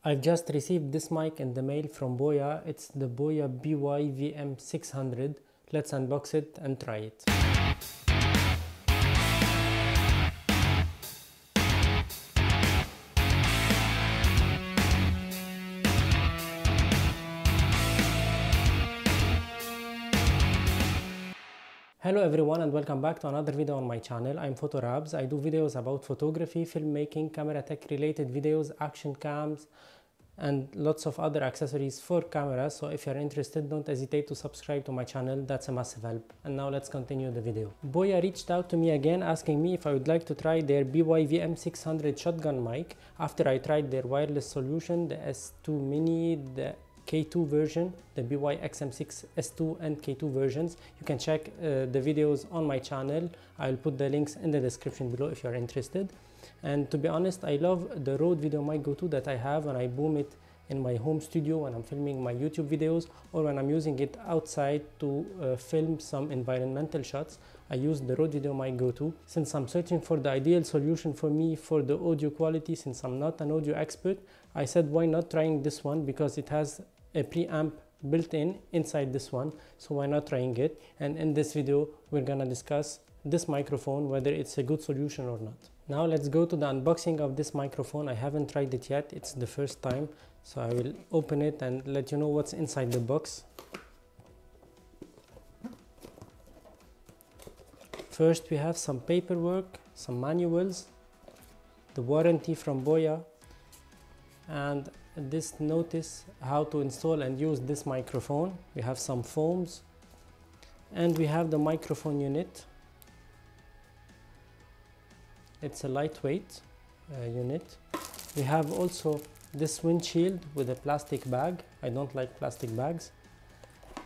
I've just received this mic in the mail from BOYA. It's the BOYA BY-VM600. Let's unbox it and try it. Hello everyone and welcome back to another video on my channel. I'm Photorabs. I do videos about photography, filmmaking, camera tech related videos, action cams, and lots of other accessories for cameras. So if you're interested, don't hesitate to subscribe to my channel. That's a massive help. And now let's continue the video. BOYA reached out to me again asking me if I would like to try their BY-VM600 shotgun mic after I tried their wireless solution, the S2 Mini, the K2 version, the BY-XM6 S2 and K2 versions. You can check the videos on my channel. I'll put the links in the description below if you're interested. And to be honest, I love the Rode Video Mic Go2 that I have when I boom it in my home studio when I'm filming my YouTube videos, or when I'm using it outside to film some environmental shots. I use the Rode Video Mic Go2. Since I'm searching for the ideal solution for me for the audio quality, since I'm not an audio expert, I said why not trying this one, because it has a preamp built inside this one, so why not trying it. And in this video we're gonna discuss this microphone, whether it's a good solution or not. Now let's go to the unboxing of this microphone. I haven't tried it yet, it's the first time, so I will open it and let you know what's inside the box. First we have some paperwork, some manuals, the warranty from BOYA, and this notice how to install and use this microphone. We have some foams, and we have the microphone unit. It's a lightweight unit. We have also this windshield with a plastic bag. I don't like plastic bags.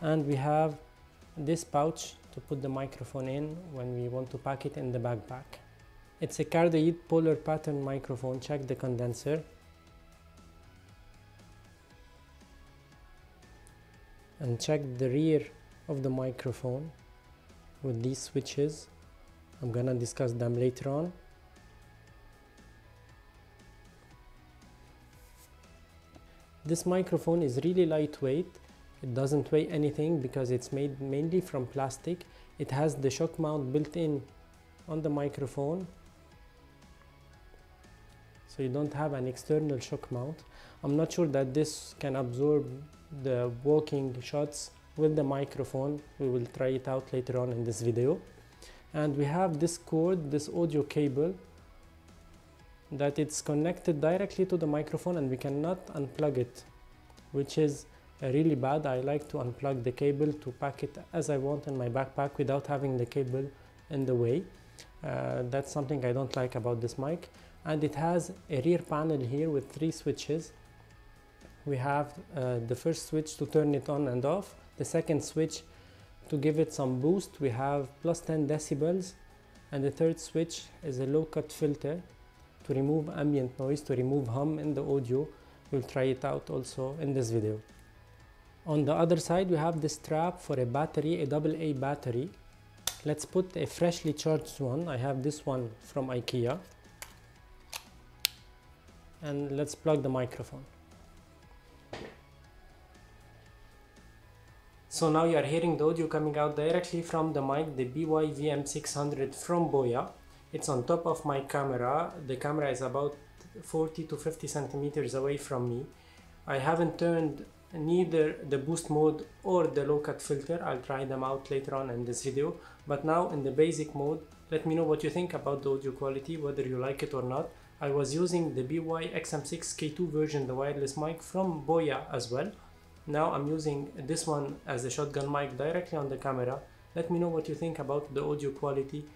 And we have this pouch to put the microphone in when we want to pack it in the backpack. It's a cardioid polar pattern microphone. Check the condenser. And check the rear of the microphone with these switches. I'm gonna discuss them later on. This microphone is really lightweight. It doesn't weigh anything because it's made mainly from plastic. It has the shock mount built in on the microphone, so you don't have an external shock mount. I'm not sure that this can absorb the walking shots with the microphone. We will try it out later on in this video. And we have this cord, this audio cable, that it's connected directly to the microphone and we cannot unplug it, which is really bad. I like to unplug the cable to pack it as I want in my backpack without having the cable in the way. That's something I don't like about this mic. And it has a rear panel here with 3 switches. We have the first switch to turn it on and off, the second switch to give it some boost. We have plus 10 decibels, and the third switch is a low cut filter to remove ambient noise, to remove hum in the audio. We'll try it out also in this video. On the other side we have this strap for a battery, a AA battery. Let's put a freshly charged one. I have this one from IKEA, and let's plug the microphone. So now you are hearing the audio coming out directly from the mic, the BY-VM600 from BOYA. It's on top of my camera. The camera is about 40 to 50 centimeters away from me. I haven't turned neither the boost mode or the low cut filter. I'll try them out later on in this video. But now in the basic mode, let me know what you think about the audio quality, whether you like it or not. I was using the BY-XM6 K2 version, the wireless mic from BOYA as well. Now I'm using this one as a shotgun mic directly on the camera. Let me know what you think about the audio quality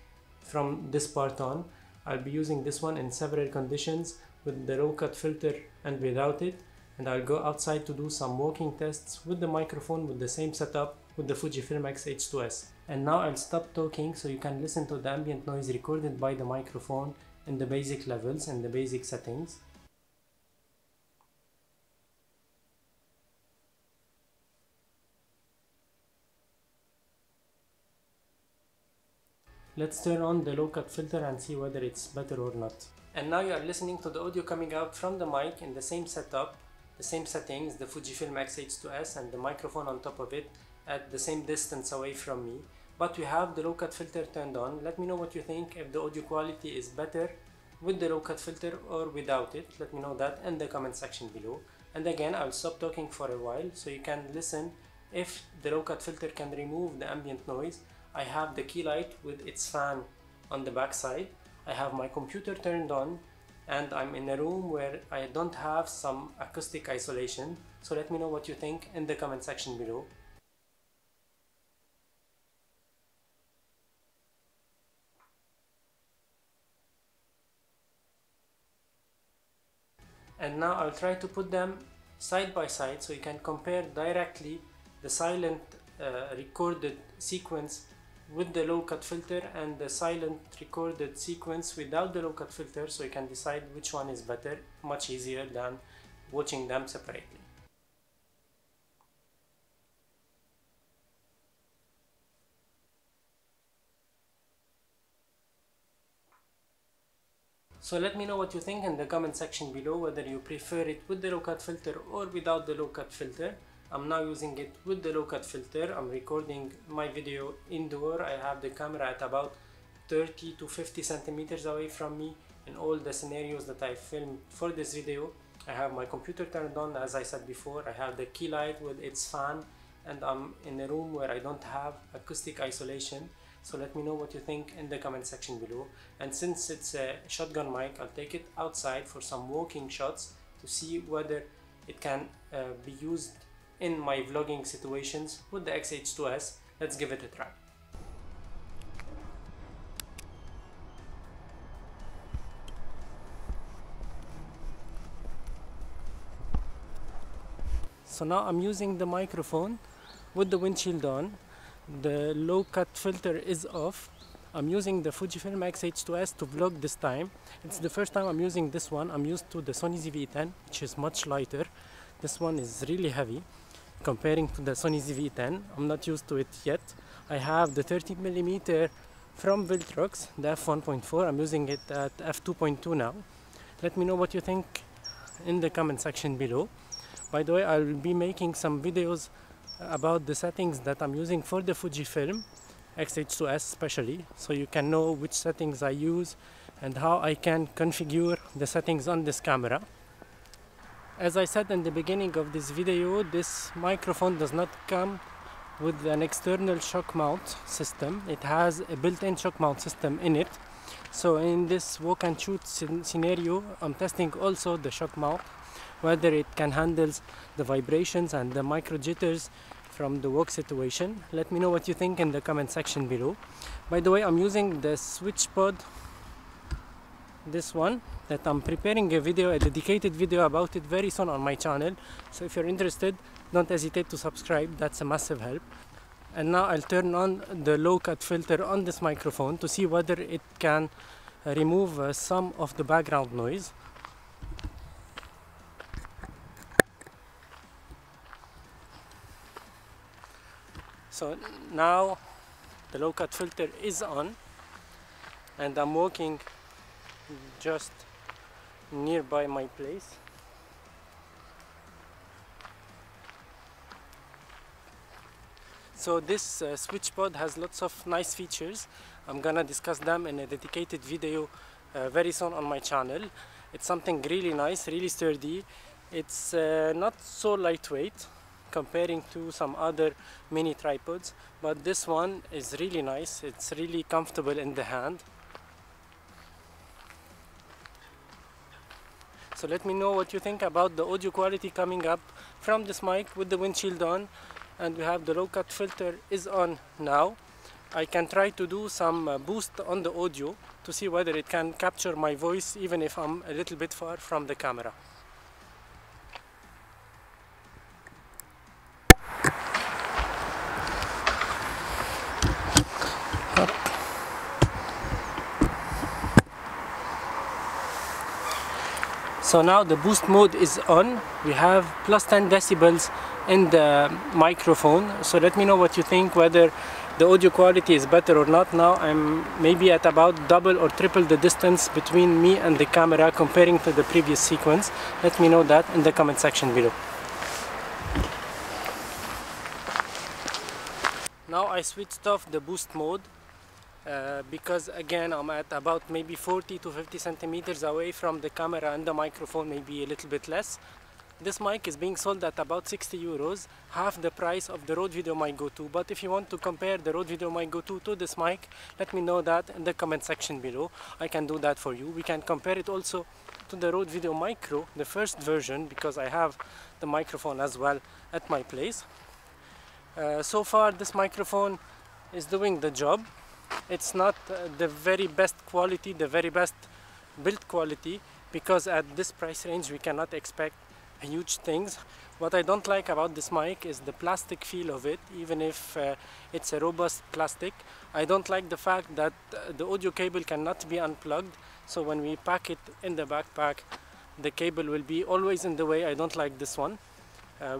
from this part on. I'll be using this one in several conditions, with the low cut filter and without it. And I'll go outside to do some walking tests with the microphone with the same setup with the Fujifilm X-H2S. And now I'll stop talking so you can listen to the ambient noise recorded by the microphone in the basic levels and the basic settings. Let's turn on the low cut filter and see whether it's better or not. And now you are listening to the audio coming out from the mic in the same setup the same settings, the Fujifilm X-H2S and the microphone on top of it at the same distance away from me, but we have the low cut filter turned on. Let me know what you think, if the audio quality is better with the low cut filter or without it. Let me know that in the comment section below. And again, I'll stop talking for a while so you can listen if the low cut filter can remove the ambient noise. I have the key light with its fan on the back side. I have my computer turned on and I'm in a room where I don't have some acoustic isolation. So let me know what you think in the comment section below. And now I'll try to put them side by side so you can compare directly the silent recorded sequence with the low cut filter and the silent recorded sequence without the low cut filter, so you can decide which one is better, much easier than watching them separately. So let me know what you think in the comment section below, whether you prefer it with the low cut filter or without the low cut filter. I'm now using it with the low cut filter. I'm recording my video indoor. I have the camera at about 30 to 50 centimeters away from me in all the scenarios that I filmed for this video. I have my computer turned on, as I said before. I have the key light with its fan, and I'm in a room where I don't have acoustic isolation. So let me know what you think in the comment section below. And since it's a shotgun mic, I'll take it outside for some walking shots to see whether it can be used in my vlogging situations with the X-H2S. Let's give it a try. So now I'm using the microphone with the windshield on. The low cut filter is off. I'm using the Fujifilm X-H2S to vlog this time. It's the first time I'm using this one. I'm used to the Sony ZV-10, which is much lighter. This one is really heavy comparing to the Sony ZV-10. I'm not used to it yet. I have the 30mm from Viltrox, the f1.4. I'm using it at f2.2 now. Let me know what you think in the comment section below. By the way, I'll be making some videos about the settings that I'm using for the Fujifilm X-H2S especially, so you can know which settings I use and how I can configure the settings on this camera. As I said in the beginning of this video, this microphone does not come with an external shock mount system. It has a built-in shock mount system in it. So in this walk and shoot scenario, I'm testing also the shock mount, whether it can handle the vibrations and the micro jitters from the walk situation. Let me know what you think in the comment section below. By the way, I'm using the switch pod, this one, that I'm preparing a dedicated video about it very soon on my channel. So if you're interested, don't hesitate to subscribe. That's a massive help. And now I'll turn on the low cut filter on this microphone to see whether it can remove some of the background noise. So now the low cut filter is on and I'm walking just nearby my place. So this switch pod has lots of nice features. I'm gonna discuss them in a dedicated video very soon on my channel. It's something really nice, really sturdy. It's not so lightweight comparing to some other mini tripods, but this one is really nice. It's really comfortable in the hand. So let me know what you think about the audio quality coming up from this mic with the windshield on, and we have the low cut filter is on now. I can try to do some boost on the audio to see whether it can capture my voice even if I'm a little bit far from the camera. So now the boost mode is on. We have plus 10 decibels in the microphone. So let me know what you think, whether the audio quality is better or not. Now I'm maybe at about double or triple the distance between me and the camera comparing to the previous sequence. Let me know that in the comment section below. Now I switched off the boost mode because again I'm at about maybe 40 to 50 centimeters away from the camera and the microphone, maybe a little bit less. This mic is being sold at about 60 euros, half the price of the Rode Video Mic Go 2. But if you want to compare the Rode Video Mic Go 2 to this mic, let me know that in the comment section below. I can do that for you. We can compare it also to the Rode Video Micro, the first version, because I have the microphone as well at my place. So far this microphone is doing the job. It's not the very best quality, the very best build quality, because at this price range we cannot expect huge things. What I don't like about this mic is the plastic feel of it, even if it's a robust plastic. I don't like the fact that the audio cable cannot be unplugged, so when we pack it in the backpack the cable will be always in the way. I don't like this one.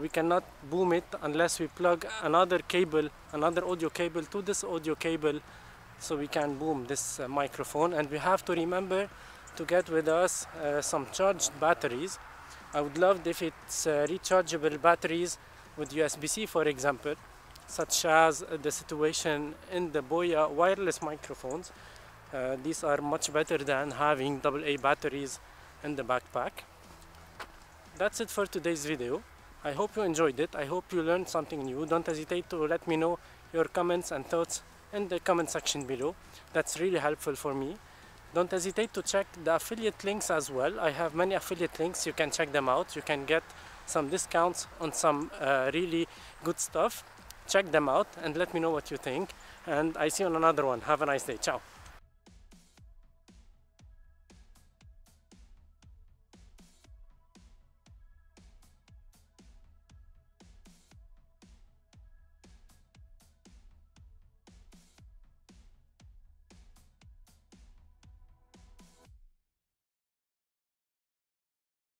We cannot boom it unless we plug another cable, another audio cable to this audio cable, so we can boom this microphone. And we have to remember to get with us some charged batteries. I would love if it's rechargeable batteries with USB-C, for example, such as the situation in the BOYA wireless microphones. These are much better than having AA batteries in the backpack. That's it for today's video. I hope you enjoyed it. I hope you learned something new. Don't hesitate to let me know your comments and thoughts in the comment section below. That's really helpful for me. Don't hesitate to check the affiliate links as well. I have many affiliate links. You can check them out. You can get some discounts on some really good stuff. Check them out and let me know what you think. And I see you on another one. Have a nice day. Ciao.